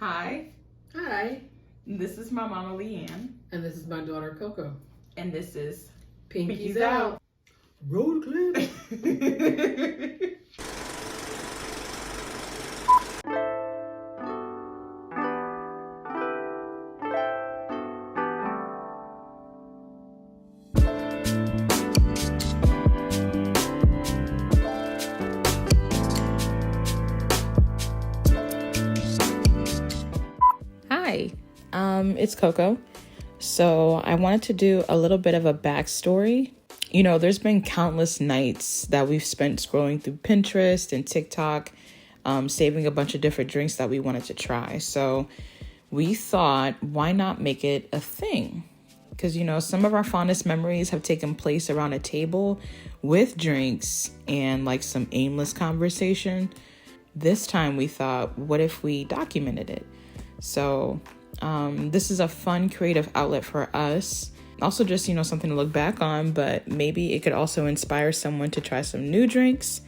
Hi. Hi. This is my mama Liane. And this is my daughter Coco. And this is Pinkies out. Road clip. Hi, it's Coco. So I wanted to do a little bit of a backstory. You know, there's been countless nights that we've spent scrolling through Pinterest and TikTok, saving a bunch of different drinks that we wanted to try. So we thought, why not make it a thing? Because, you know, some of our fondest memories have taken place around a table with drinks and like some aimless conversation. This time we thought, what if we documented it? So this is a fun creative outlet for us. Also just, you know, something to look back on, but maybe it could also inspire someone to try some new drinks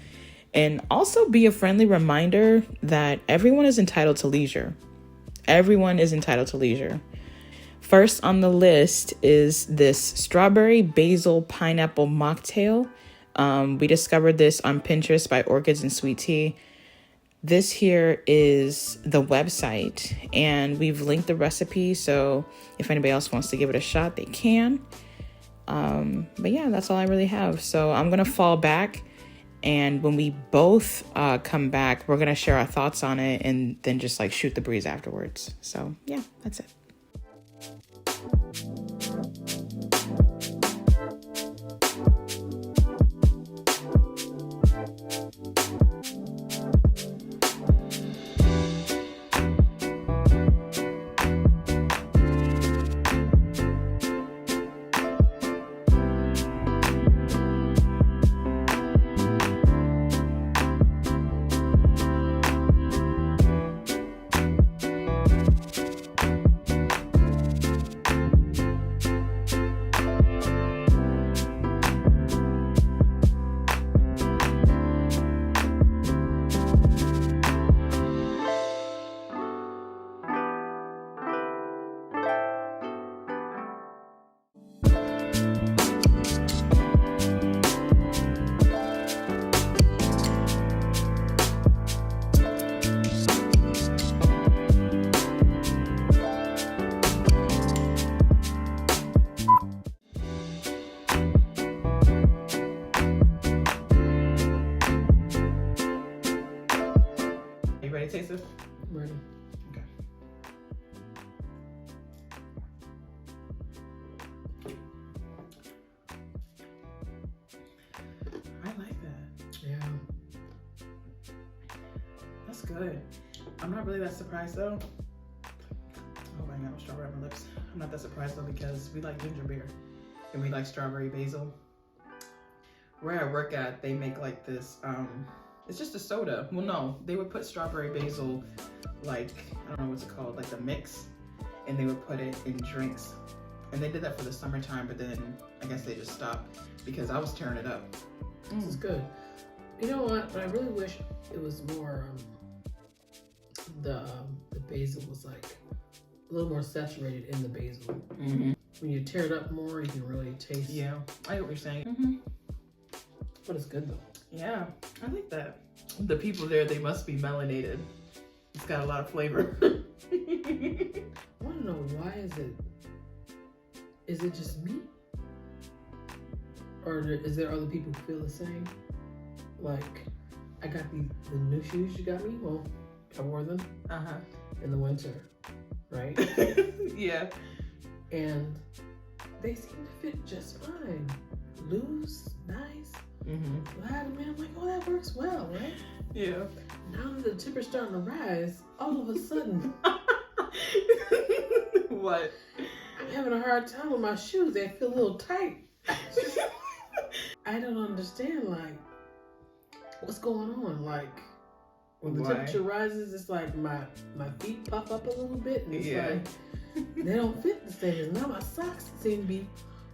and also be a friendly reminder that everyone is entitled to leisure. Everyone is entitled to leisure. First on the list is this strawberry basil pineapple mocktail. We discovered this on Pinterest by Orchids and Sweet Tea. This here is the website, and we've linked the recipe, so if anybody else wants to give it a shot, they can. But yeah, that's all I really have. So I'm going to fall back, and when we both come back, we're going to share our thoughts on it and then just like shoot the breeze afterwards. So yeah, that's it. Ready to taste this? Ready. Okay. I like that. Yeah. That's good. I'm not really that surprised though. Oh my god, strawberry on my lips. I'm not that surprised though because we like ginger beer and we like strawberry basil. Where I work at, they make like this, it's just a soda. Well, no, they would put strawberry basil, like, I don't know what's it called, like the mix, and they would put it in drinks. And they did that for the summertime, but then I guess they just stopped because I was tearing it up. This is good. You know what? I really wish it was more, the basil was like a little more saturated in the basil. Mm-hmm. When you tear it up more, you can really taste. Yeah, I get what you're saying. Mm-hmm. But it's good though. Yeah, I like that. The people there, they must be melanated. It's got a lot of flavor. I want to know, why is it just me? Or is there other people who feel the same? Like, I got the new shoes you got me. Well, I wore them in the winter, right? Yeah. And they seem to fit just fine. Loose, nice. Glad, man. I'm like, oh, that works well, right? Yeah. Now that the temperature's starting to rise, all of a sudden, What? I'm having a hard time with my shoes. They feel a little tight. I don't understand, like, what's going on? Like, when the temperature rises, it's like my feet puff up a little bit, and it's like they don't fit the same. Now my socks seem to be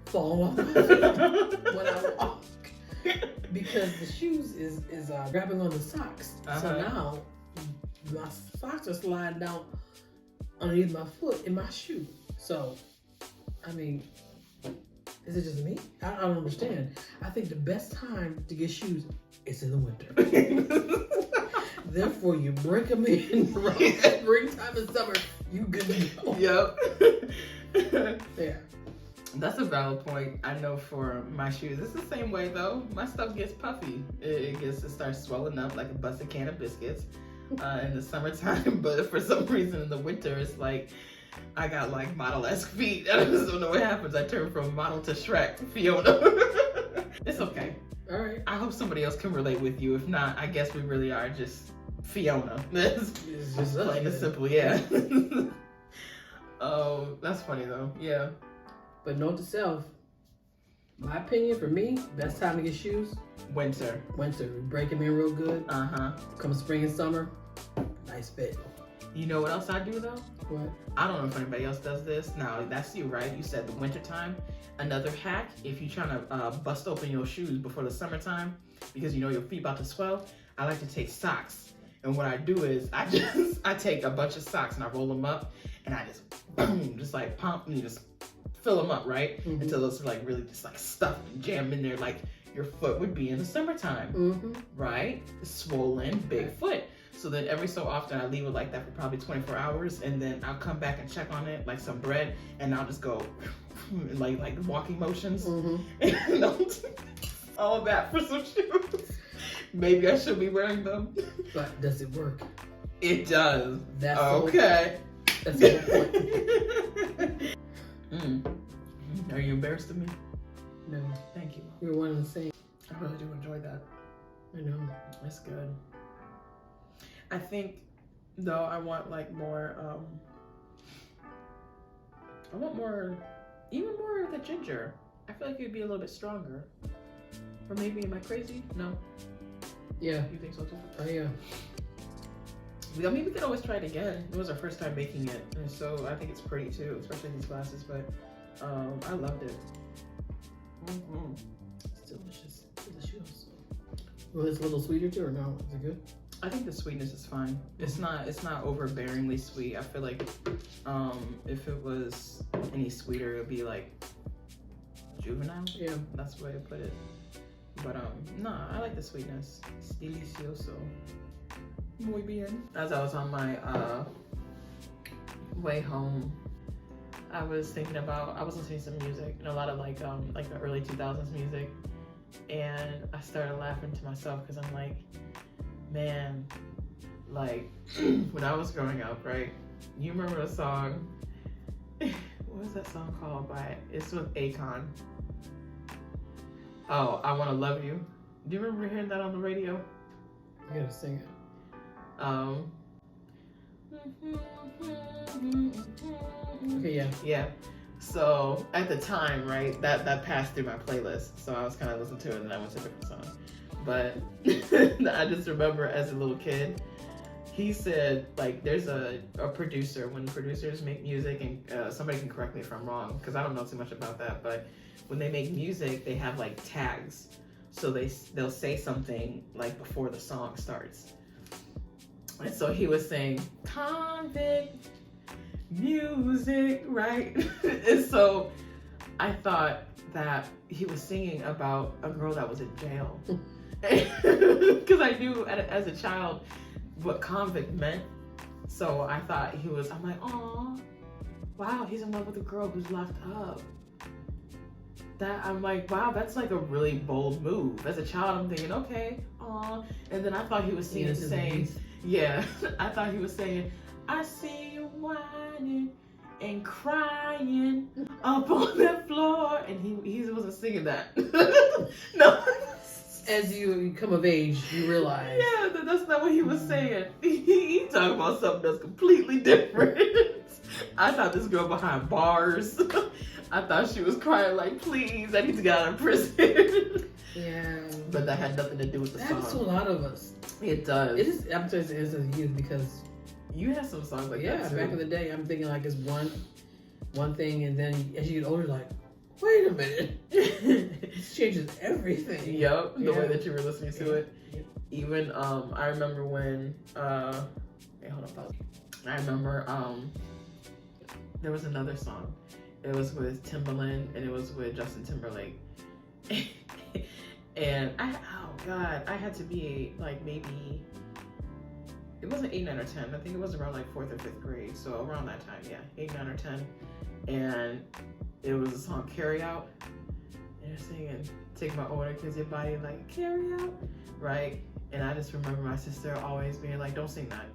falling off my feet when I walk. Because the shoes is grabbing on the socks. So now my socks are sliding down underneath my foot in my shoe. So, I mean, is it just me? I don't understand. I think the best time to get shoes is in the winter. Therefore, you break them in around springtime and summer. You good to go. Yep. Yeah. That's a valid point. I know for my shoes, it's the same way though. My stuff gets puffy. It starts swelling up like a busted can of biscuits in the summertime. But for some reason in the winter, it's like I got like model-esque feet. I just don't know what happens. I turn from model to Shrek, Fiona. It's okay. All right. I hope somebody else can relate with you. If not, I guess we really are just Fiona. It's just plain and simple, yeah. Oh, that's funny though. Yeah. But note to self, my opinion for me, best time to get shoes, Winter. winter. Break them in real good. Uh-huh. Come spring and summer, nice fit. You know what else I do though? What? I don't know if anybody else does this. Now, that's you, right? You said the winter time. Another hack, if you're trying to bust open your shoes before the summertime, because you know your feet about to swell, I like to take socks. And what I do is I take a bunch of socks and I roll them up and I just boom, just like pump and you just fill them up, right? Mm-hmm. Until it's like really just like stuffed and jammed in there like your foot would be in the summertime, Mm-hmm. right? Swollen, big foot. So then every so often I leave it like that for probably 24 hours and then I'll come back and check on it like some bread and I'll just go like walking motions. Mm-hmm. And all of that for some shoes. Maybe I should be wearing them. But does it work? It does. That's okay. That's the whole point. Are you embarrassed of me? No. Thank you. We're one and the same. I really do enjoy that. I know. It's good. I think though I want like more I want more, even more of the ginger. I feel like it'd be a little bit stronger. Or maybe am I crazy? No. Yeah. You think so too? Oh yeah. I mean, we could always try it again. It was our first time making it, and so I think it's pretty too, especially these glasses. But I loved it. Mm-hmm. It's delicious. Delicious. Well, it's a little sweeter too, or no? Is it good? I think the sweetness is fine. It's not overbearingly sweet. I feel like if it was any sweeter, it would be like juvenile. Yeah. That's the way to put it. But no, I like the sweetness. It's delicioso. Muy bien. As I was on my way home, I was thinking about, I was listening to some music and a lot of like the early 2000s music, and I started laughing to myself because I'm like, man, like when I was growing up, right? You remember the song? What was that song called? It's with Akon. Oh, I Want to Love You. Do you remember hearing that on the radio? You gotta sing it. Okay, yeah. Yeah. So at the time, right, that passed through my playlist. So I was kind of listening to it and I went to a different song. But I just remember as a little kid, he said, like, there's a producer, when producers make music, and somebody can correct me if I'm wrong, because I don't know too much about that, but when they make music, they have like tags. So they'll say something like before the song starts. And so he was saying, convict music, right? And so I thought that he was singing about a girl that was in jail. Because I knew as a child what convict meant. So I thought I'm like, oh, wow, he's in love with a girl who's locked up. I'm like, wow, that's like a really bold move. As a child, I'm thinking, okay, aw. And then I thought he was saying, yeah, I thought he was saying, I see you whining and crying up on the floor. And he wasn't singing that. No. As you come of age, you realize. Yeah, that's not what he was saying. He talking about something that's completely different. I thought this girl behind bars. I thought she was crying like, please, I need to get out of prison. Yeah. But that had nothing to do with the That song. happens to a lot of us. It does. It is. I'm saying it is as a youth because. You had some songs like that Yeah, too. back in the day, I'm thinking like it's one thing, and then as you get older, like, wait a minute, this changes everything. Yep, the way that you were listening to it. Yep. Even I remember when wait, hold on, pause. I remember there was another song. It was with Timbaland and it was with Justin Timberlake. And oh God, I had to be like maybe, it wasn't 8, 9, or 10. I think it was around like 4th or 5th grade. So around that time, yeah, 8, 9, or 10. And it was a song, Carry Out. And they're singing, take my order, cause your body like, carry out, right? And I just remember my sister always being like, don't sing that.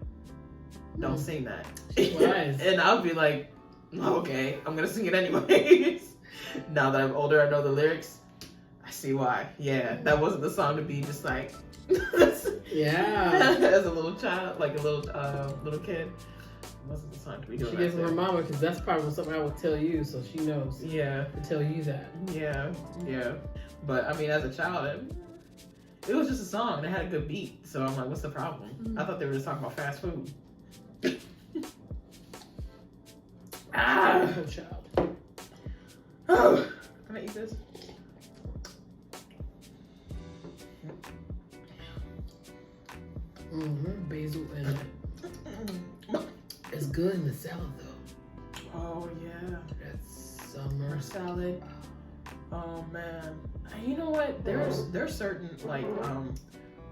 Don't sing that. And I'll be like, okay, I'm gonna sing it anyways. Now that I'm older, I know the lyrics. I see why. Yeah, that wasn't the song to be just like, yeah. As a little child, like a little kid. It wasn't the song to be doing. She gets from her mama because that's probably something I would tell you, so she knows. Yeah. To tell you that. Yeah, yeah. But I mean, as a child, it was just a song that had a good beat. So I'm like, what's the problem? I thought they were just talking about fast food. Good child. Oh, can I eat this? Basil in it. It's good in the salad though. Oh yeah. That's summer salad. Oh man. You know what? There's certain like herbs,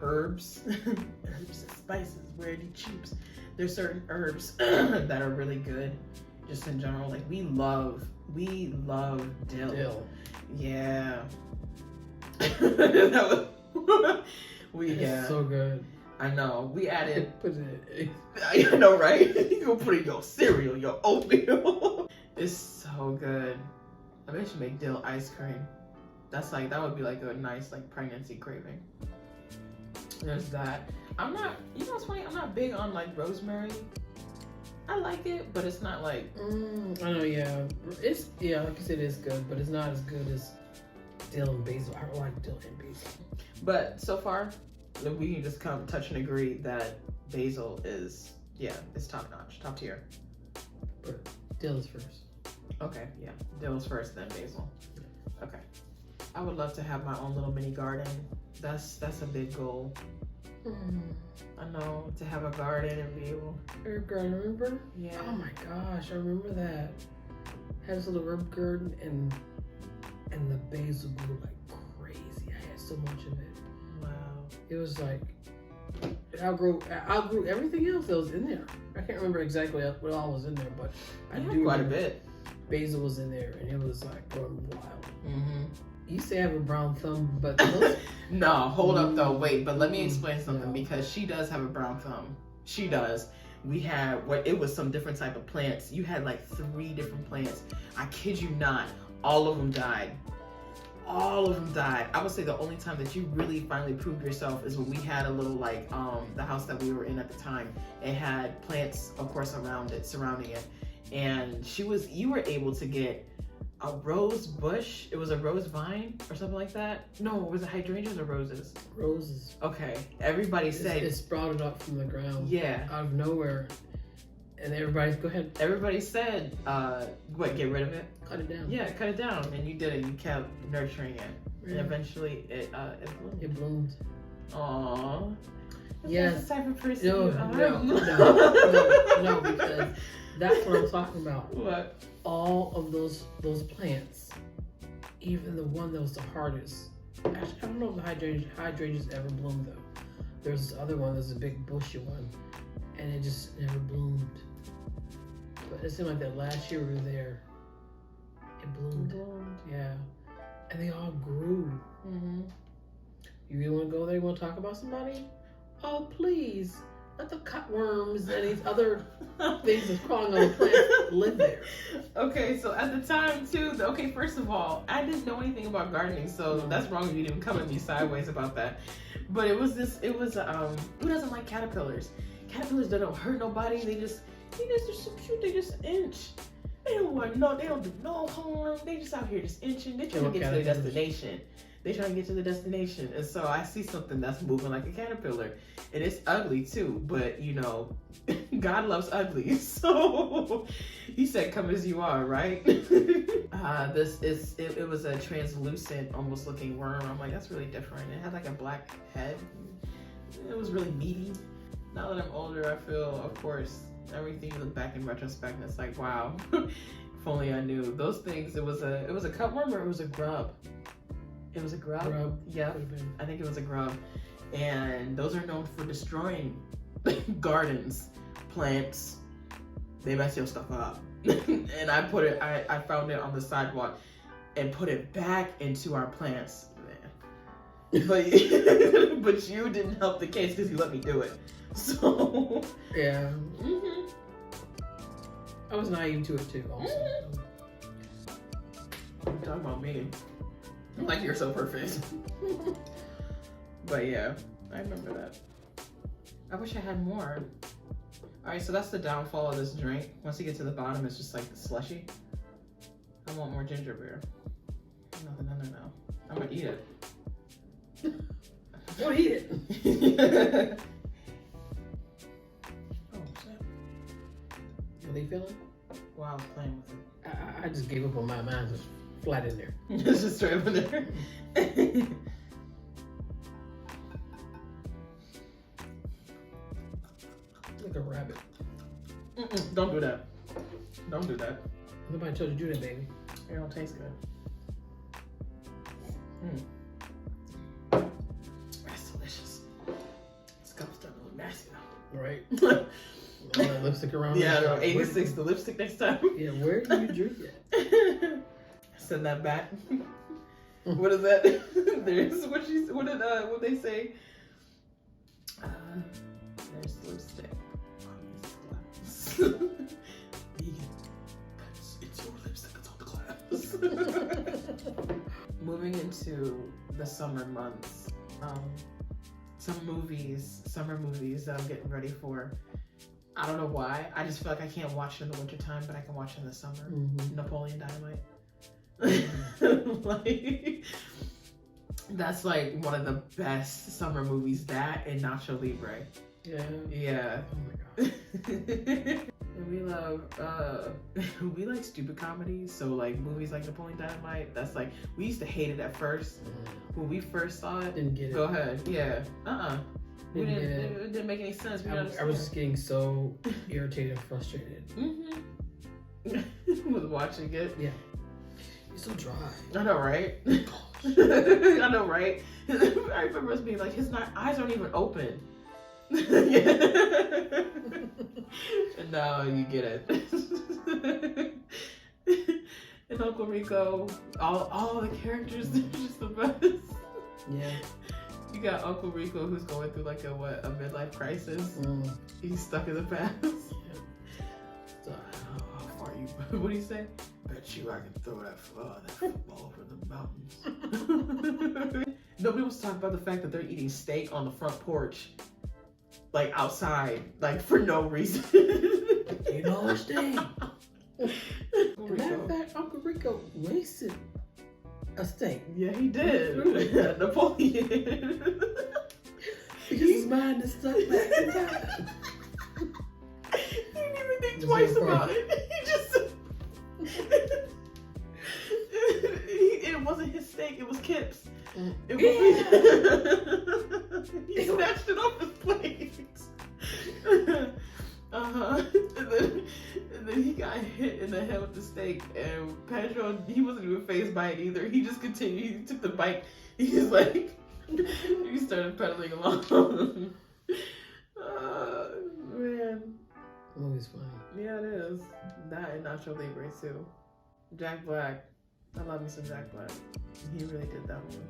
herbs and spices, weirdly cheaps. There's certain herbs that are really good, just in general. Like we love dill. Yeah. That was, it's so good. I know. We added. Put it in. I know, right? You gonna put it in your cereal, your oatmeal. It's so good. I bet you make dill ice cream. That's like, that would be like a nice like pregnancy craving. There's that. I'm not, you know what's funny? I'm not big on like rosemary. I like it, but it's not like. I know, yeah. It's, yeah, like you said, it's good, but it's not as good as dill and basil. I don't like dill and basil. But so far, we can just come touch and agree that basil is, yeah, it's top notch, top tier. But dill is first. Okay, yeah. Dill is first, then basil. Okay. I would love to have my own little mini garden. That's a big goal. I know, to have a garden and be able. Herb garden, remember? Yeah. Oh my gosh, I remember that. Had this little herb garden and the basil grew like crazy. I had so much of it. Wow. It was like it outgrew everything else that was in there. I can't remember exactly what all was in there, but I do quite a bit. Basil was in there, and it was like going wild. Mm-hmm. You say I have a brown thumb, but those... No, hold up though, wait. But let me explain something because she does have a brown thumb. She does. We had it was some different type of plants. You had like 3 different plants. I kid you not, all of them died. All of them died. I would say the only time that you really finally proved yourself is when we had a little like the house that we were in at the time. It had plants, of course, surrounding it, and you were able to get a rose bush. It was a rose vine or something like that. No, was it hydrangeas or roses? Roses. Okay. Everybody said it sprouted up from the ground. Yeah. Out of nowhere. And go ahead. Everybody said, what, get rid of it? Cut it down. Yeah, cut it down. And you did it. You kept nurturing it. Yeah. And eventually it bloomed. It bloomed. Aww. Yes. That's the type of person No, because that's what I'm talking about. What? All of those plants, even the one that was the hardest. Actually, I don't know if the hydrangeas ever bloomed though. There's this other one, there's a big bushy one, and it just never bloomed. But it seemed like that last year we were there, it bloomed. Yeah. And they all grew. Mm-hmm. You really want to go there? You want to talk about somebody? Oh, please. Let the cutworms and these other things that's crawling on the plants live there. Okay, so at the time too, first of all, I didn't know anything about gardening, so that's wrong if you didn't come at me sideways about that. But it was who doesn't like caterpillars? Caterpillars, they don't hurt nobody, they just inch. They don't do no harm, they just out here just inching, they trying to get to their destination. And so I see something that's moving like a caterpillar, and it's ugly too, but you know, God loves ugly, so he said come as you are, right? It was a translucent almost looking worm. I'm like, that's really different. It had like a black head. It was really meaty. Now that I'm older, I feel, of course, Everything you look back in retrospect, and it's like, wow. If only I knew. Those things, it was a cutworm or it was a grub? It was a grub? Yeah, I think it was a grub. And those are known for destroying gardens, plants. They mess your stuff up. And I found it on the sidewalk and put it back into our plants. Man. But you didn't help the case because you let me do it. So yeah. I was naive to it too, also. You're talking about me. Like you're so perfect. But yeah, I remember that. I wish I had more. Alright, so that's the downfall of this drink. Once you get to the bottom, it's just like slushy. I want more ginger beer. Nothing in there now. I'm gonna eat it. Go eat it. Oh, shit. Are they feeling? Wow, I was playing with it. I just gave up on my mind. Just flat in there. It's just straight up in there. Like a rabbit. Don't do that. Don't do that. Nobody told you to do that, baby. It don't taste good. That's delicious. This cup's starting to look nasty now. Right. All that lipstick around. Yeah, no, 86 the lipstick next time. Yeah, where do you drink it? Send that back. What is that? There's what they say? There's lipstick on this glass. It's your lipstick that's on the glass. Moving into the summer months, some summer movies that I'm getting ready for. I don't know why. I just feel like I can't watch it in the wintertime, but I can watch it in the summer. Napoleon Dynamite. Like, that's like one of the best summer movies. That and Nacho Libre. Yeah. Oh my god. And we like stupid comedies. So like movies like Napoleon Dynamite. That's like, we used to hate it at first when we first saw it. Didn't get it. Go ahead. Yeah. It didn't make any sense. I was just getting so irritated and frustrated. With watching it. Yeah. It's so dry. I know, right? I know, right? I remember us being like, his eyes aren't even open. And now you get it. And Uncle Rico, all the characters, they're just the best. Yeah. You got Uncle Rico who's going through like a midlife crisis. He's stuck in the past. So, how far are you? What do you say? Bet you I can throw that football over the mountains. Nobody was talking about the fact that they're eating steak on the front porch. Like outside, like for no reason. You know what steak? Matter of fact, Uncle Rico wasted a steak. Yeah, he did. Napoleon. Because his mind is stuck back in time. He didn't even think twice about it. He just... it wasn't his steak, it was Kip's. It was he snatched it off his plate. And then he got hit in the head with the steak, and Pedro, he wasn't even fazed by it either. He just continued. He took the bite. He's like, he started pedaling along. Man. The movie's funny. Yeah, it is. That and Nacho Libre too. Jack Black. I love me some Jack Black. He really did that one.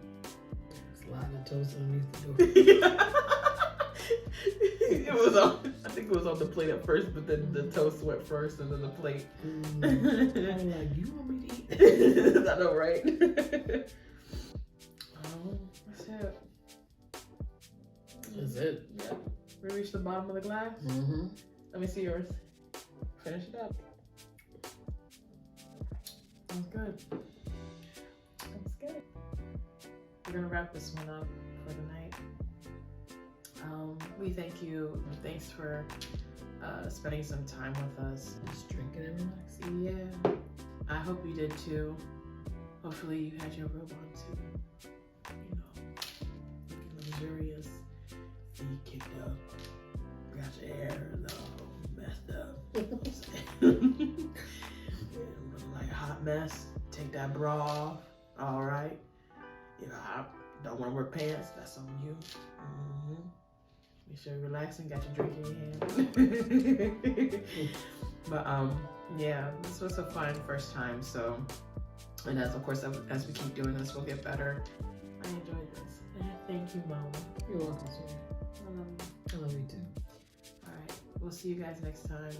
Slide the toast underneath the door. It was on, I think it was on the plate at first, but then the toast went first and then the plate. I'm like, you want me to eat that? I know, right? That's it. That's it. Yep. We reached the bottom of the glass. Let me see yours. Finish it up. Sounds good. Sounds good. We're gonna wrap this one up for the night. We thank you. Thanks for spending some time with us. Just drinking and relaxing. Yeah. I hope you did too. Hopefully you had your robe on too. You know, looking luxurious. Feet kicked up. Got your hair all messed up. Like a hot mess. Take that bra off. All right. You know, I don't want to wear pants. That's on you. Mm-hmm. Make sure you're relaxing. Got your drink in your hand. But yeah, this was a fun first time. So, and as of course as we keep doing this, we'll get better. I enjoyed this. Thank you, Mama. You're welcome, sweetie. I love you. I love you too. All right. We'll see you guys next time.